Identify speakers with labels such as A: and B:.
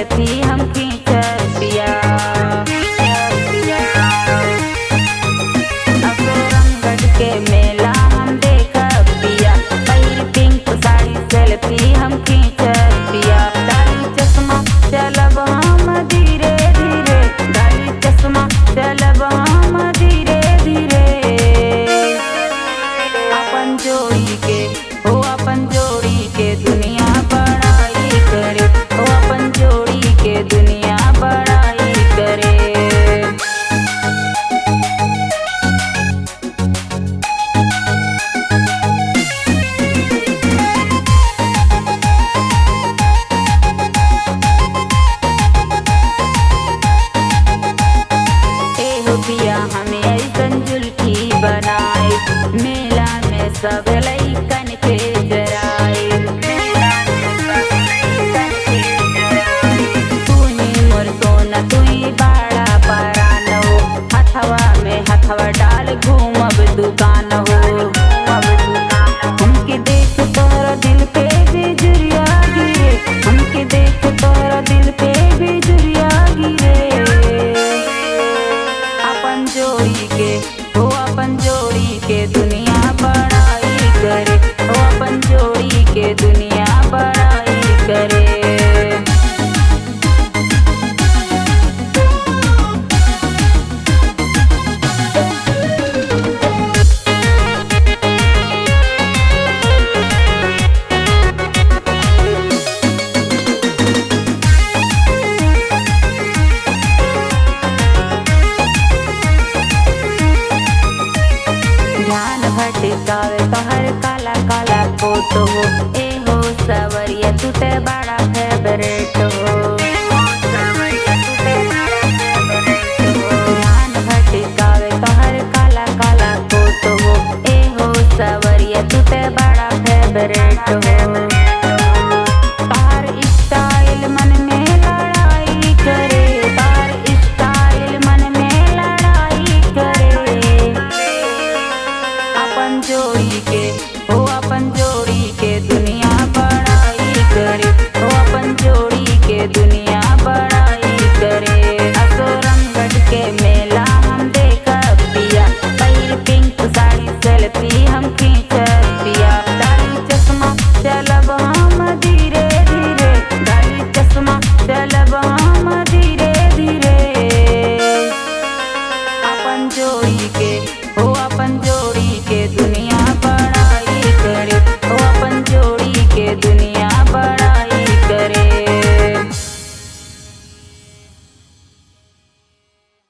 A: Selfie हम खींचत पिया। असोरंगढ़ के मेला हम देखब पिया, पहिर पिंक साड़ी सेल्फी हम खींचत पिया। डाली चश्मा चलब हम धीरे धीरे, डाली चश्मा चलब हम धीरे धीरे। अपन जोड़ी के हो अपन जोड़ी के दुनिया बड़ाई करे, हो अपन जोड़ी के दुनिया बड़ाई करे। पिया हमें ऐसन जुल्फी बनाए, मेला में सब लइकन के जराए। तूही मोर सोना तुही बड़ा परान हो, हथवा में हथवा डाल घूमब दुकान हो। हमके देख तोरा दिल पे बिजुरिया गिरे, हमके देख तोरा दिल पे बिजुरिया गिरे। अपन जोड़ी के हो अपन जोड़ी के दुनिया बड़ाई करे, हो अपन जोड़ी के दुनिया बड़ाई करे। ध्यान भटकावे तोहर काला काला कोट हो, ए हो सवरिया टूटे बड़ा फेवरेट हो। ध्यान भटकावे तोहर काला काला कोट हो, ए हो सवरिया टूटे बड़ा फेवरेट हो। तार स्टाइल मन में लड़ाई करे, तार स्टाइल मन में लड़ाई करे। अपन जोड़ी के हो अपन जोड़ी के दुनिया बड़ाई करे, हो अपन जोड़ी के दुनिया बड़ाई करे। असोरंगढ़ के मेला हम देखब पिया, पहिर पिंक साड़ी सेल्फी हम